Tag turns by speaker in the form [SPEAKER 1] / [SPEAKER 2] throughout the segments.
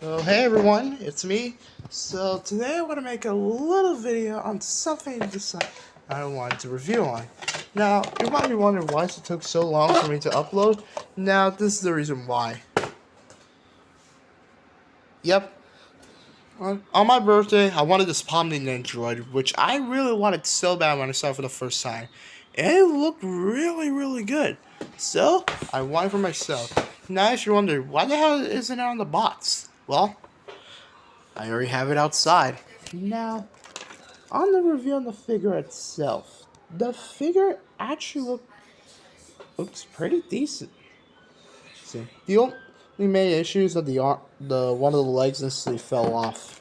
[SPEAKER 1] So hey everyone, it's me. So today I want to make a little video on something I wanted to review on. Now, you might be wondering why it took so long for me to upload. Now, this is the reason why. Yep, on my birthday, I wanted this Pomni nenderoid, which I really wanted so bad when I saw it for the first time. And it looked really good. So, I wanted it for myself. Now, if you're wondering, why the hell isn't it on the box? Well, I already have it outside. Now, on the review on the figure itself, the figure actually looks pretty decent. See, the only main issue is that the one of the legs instantly fell off.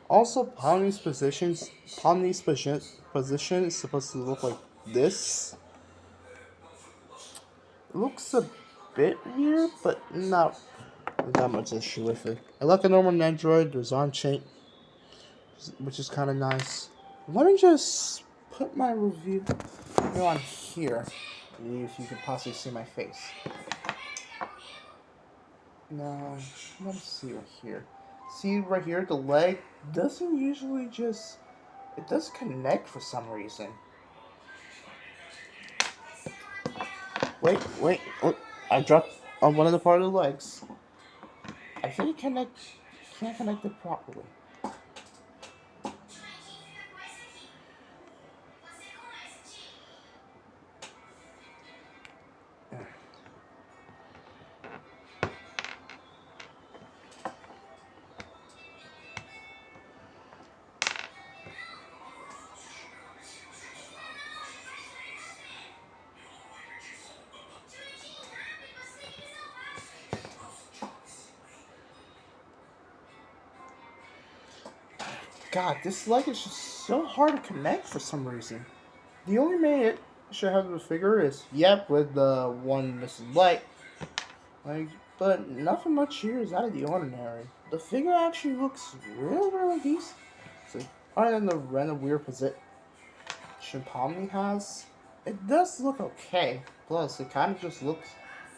[SPEAKER 1] Also, Pomni's position is supposed to look like this. It looks a bit weird, but not that much issue with it. I like a normal Android. There's arm chain, which is kind of nice. Let me just put my review on here, if you can possibly see my face. Now, let me see right here. See right here, the leg doesn't usually it does connect for some reason. Wait, oh, I dropped on one of the part of the legs. I think it can't connect it properly. God, this leg is just so hard to connect for some reason. The only main issue I have with the figure is, yep, with the one missing leg. But nothing much here is out of the ordinary. The figure actually looks really decent. So, other than the random weird position Pomni has, it does look okay. Plus, it kind of just looks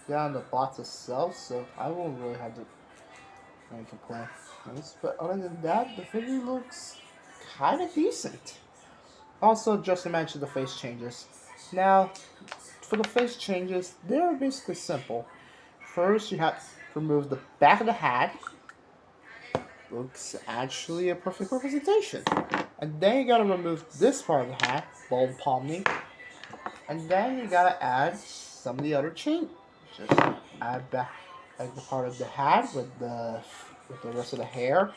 [SPEAKER 1] down the box itself, so I won't really have to complain. But other than that, the figure looks kind of decent. Also, just to mention the face changes. Now, for the face changes, they're basically simple. First, you have to remove the back of the hat. Looks actually a perfect representation. And then you gotta remove this part of the hat, bald Pomni. And then you gotta add some of the other changes. Just add back like the part of the hat with the rest of the hair.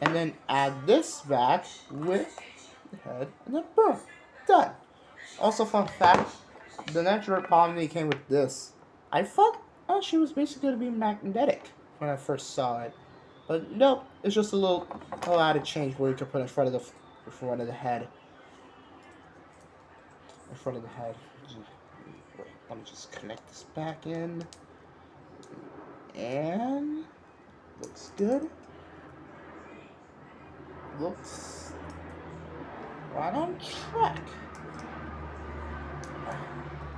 [SPEAKER 1] And then add this back with the head, and then boom, done. Also, fun fact, the natural Pomni came with this. I thought she was basically going to be magnetic when I first saw it. But nope, it's just a little added change where you can put in front of the head. In front of the head. Wait, let me just connect this back in. And looks good. Looks right on track.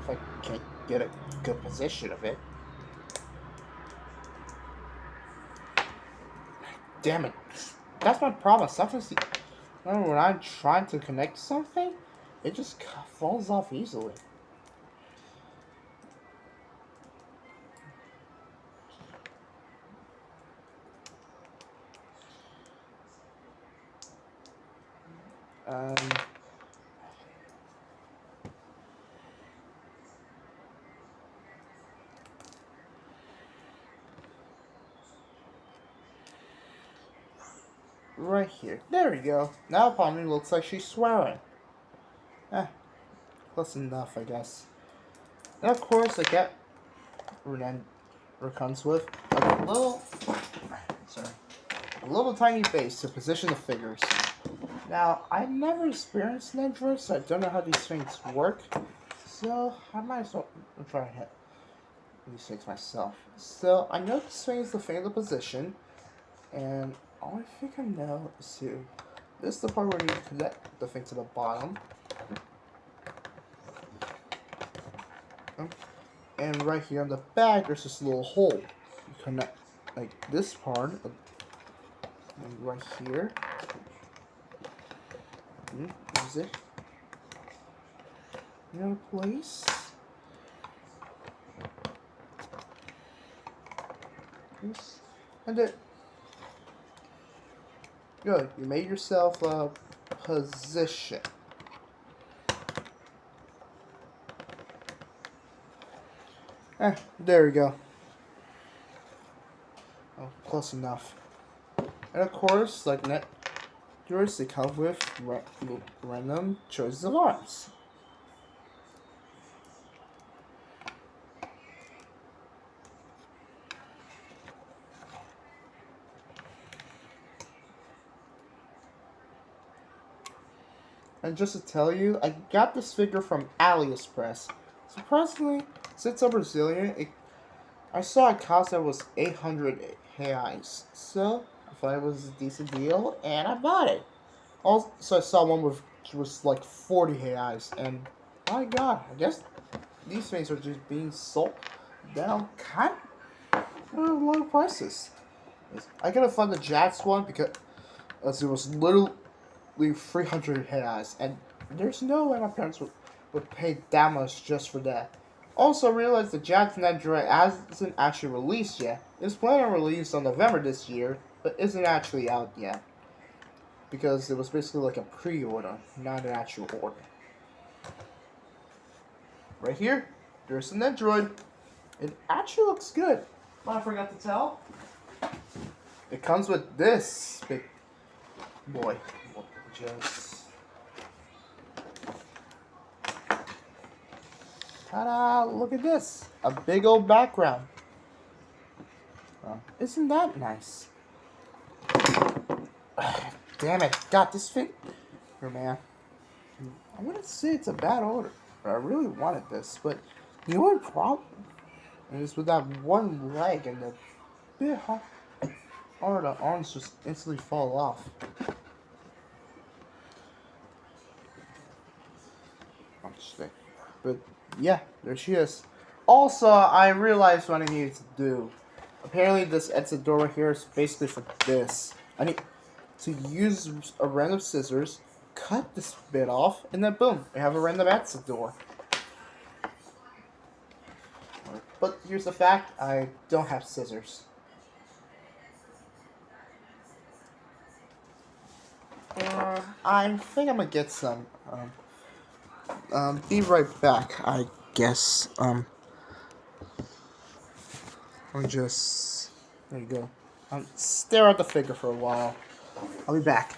[SPEAKER 1] If I can't get a good position of it. Damn it. That's my problem. When I'm trying to connect something, it just falls off easily. Um, right here. There we go. Now Pomni looks like she's swearing. Eh, close enough, I guess. And of course, I get comes with sorry, a little tiny base to position the figures. Now, I never experienced Nendroid, so I don't know how these things work. So, I might as well try to hit these things myself. So, I know this thing is the finger position, and all I think I know is this is the part where you connect the thing to the bottom. And right here on the back, there's this little hole. You connect like this part, and right here. Use it. In place. Yes. And then, good. You made yourself a position. There we go. Oh, close enough. And of course, like NetDroids, they come with random choices of arms. And just to tell you, I got this figure from AliExpress. Surprisingly, since I'm Brazilian, I saw a cost that was 800 reais. So, I thought it was a decent deal, and I bought it. Also, I saw one with was like 40 reais, and my god, I guess these things are just being sold down kind of low prices. I couldn't find the Jax one because as it was literally 300 reais, and there's no way my parents would pay that much just for that. Also, I realized the Jax Nenderoid hasn't actually released yet. It's planned on release on November this year, but isn't actually out yet. Because it was basically like a pre-order, not an actual order. Right here, there's an Android. It actually looks good. But I forgot to tell. It comes with this big boy. Just ta-da! Look at this. A big old background. Isn't that nice? Damn it. Got this figure, man. I wouldn't say it's a bad order. I really wanted this, but the only problem is with that one leg and the bit hard. Or the arms just instantly fall off. But yeah, there she is. Also, I realized what I needed to do. Apparently, this exit door right here is basically for this. I need to use a random scissors, cut this bit off, and then boom, I have a random exit door. But here's the fact, I don't have scissors. I think I'm gonna get some. Be right back, I guess. I'm just... There you go. Stare at the figure for a while. I'll be back.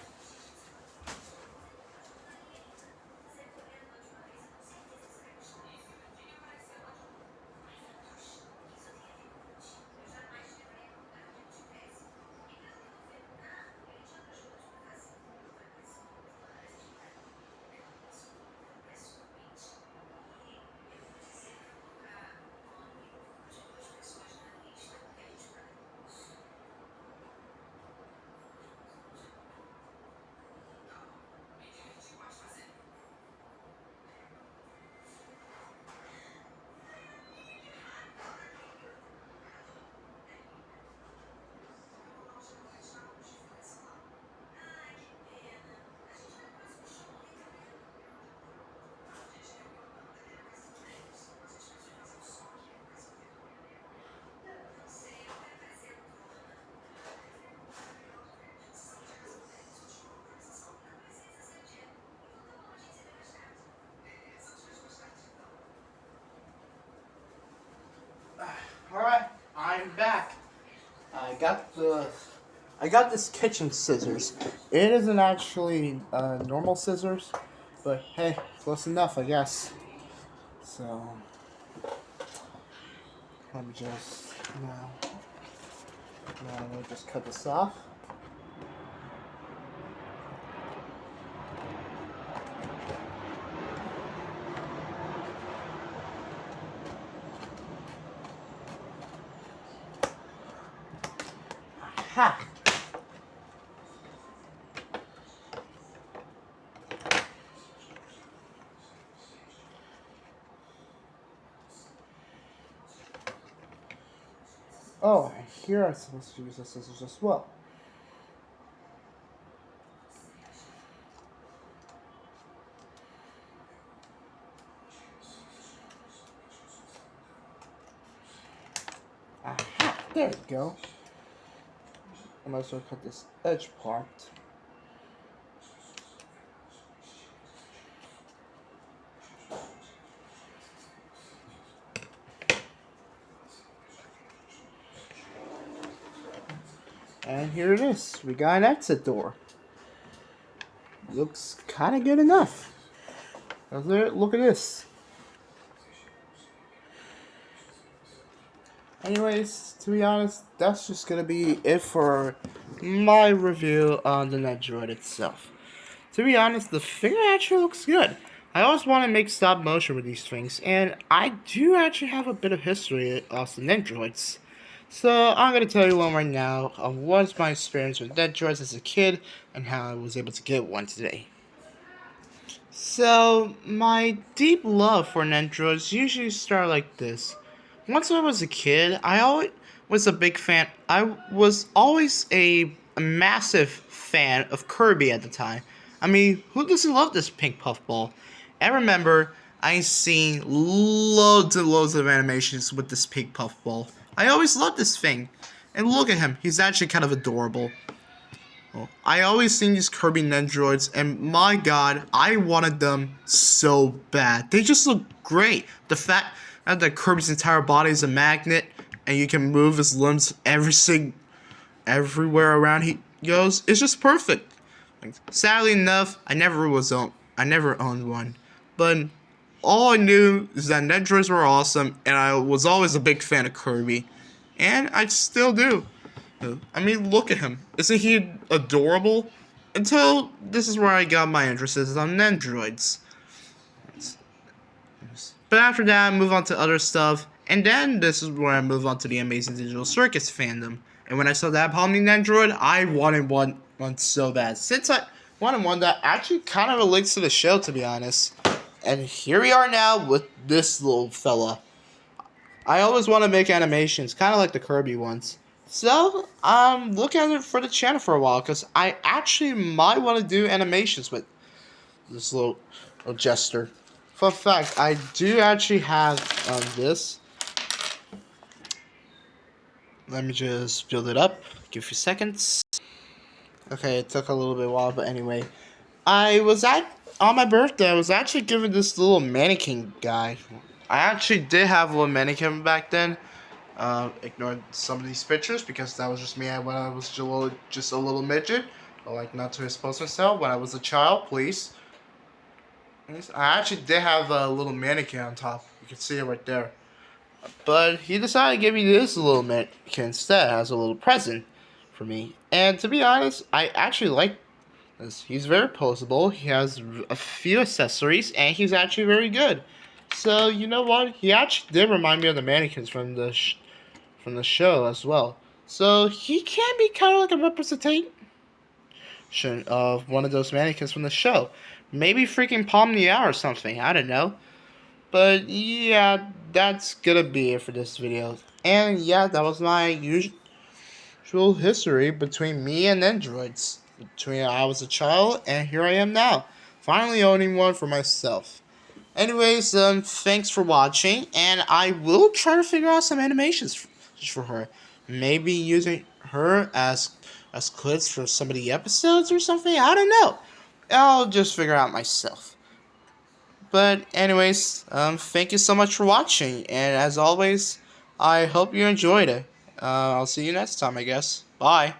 [SPEAKER 1] Alright, I'm back. I got this kitchen scissors. It isn't actually normal scissors, but hey, close enough, I guess. So let me just let me just cut this off. Ha! Oh, here I'm supposed to use the scissors as well. Aha, there we go. I might as well cut this edge part. And here it is. We got an exit door. Looks kind of good enough. Look at this. Anyways, to be honest, that's just gonna be it for my review on the nenderoid itself. To be honest, the figure actually looks good. I always want to make stop motion with these things, and I do actually have a bit of history of the nenderoids. So I'm gonna tell you one right now of what's my experience with nenderoids as a kid and how I was able to get one today. So, my deep love for nenderoids usually start like this. Once I was a kid, I always was a big fan. I was always a massive fan of Kirby at the time. I mean, who doesn't love this pink puffball? I remember I seen loads and loads of animations with this pink puffball. I always loved this thing. And look at him, he's actually kind of adorable. I always seen these Kirby Nendroids, and my god, I wanted them so bad. They just look great. The fact that Kirby's entire body is a magnet, and you can move his limbs everywhere around he goes, is just perfect. Sadly enough, I never owned one, but all I knew is that Nendroids were awesome, and I was always a big fan of Kirby, and I still do. I mean, look at him. Isn't he adorable? Until this is where I got my interest on Nendroids. But after that, I move on to other stuff. And then this is where I move on to the Amazing Digital Circus fandom. And when I saw that Pomni Nendroid, I wanted one so bad. Since I wanted one that actually kind of relates to the show, to be honest. And here we are now with this little fella. I always want to make animations, kind of like the Kirby ones. So, look at it for the channel for a while, because I actually might want to do animations with this little jester. Fun fact, I do actually have this. Let me just build it up. Give you seconds. Okay, it took a little bit while, but anyway. On my birthday, I was actually given this little mannequin guy. I actually did have a little mannequin back then. Ignored some of these pictures because that was just me when I was just a little midget. I like not to expose myself when I was a child, please. I actually did have a little mannequin on top. You can see it right there. But he decided to give me this little mannequin instead as a little present for me. And to be honest, I actually like this. He's very posable. He has a few accessories, and he's actually very good. So you know what? He actually did remind me of the mannequins from the show as well. So he can be kind of like a representation of one of those mannequins from the show. Maybe freaking Pomni out or something. I don't know. But yeah, that's gonna be it for this video. And yeah, that was my usual history between me and Androids. Between I was a child and here I am now. Finally owning one for myself. Anyways, thanks for watching, and I will try to figure out some animations for her. Maybe using her as clips for some of the episodes or something. I don't know. I'll just figure out myself. But anyways, thank you so much for watching, and as always, I hope you enjoyed it. I'll see you next time, I guess. Bye.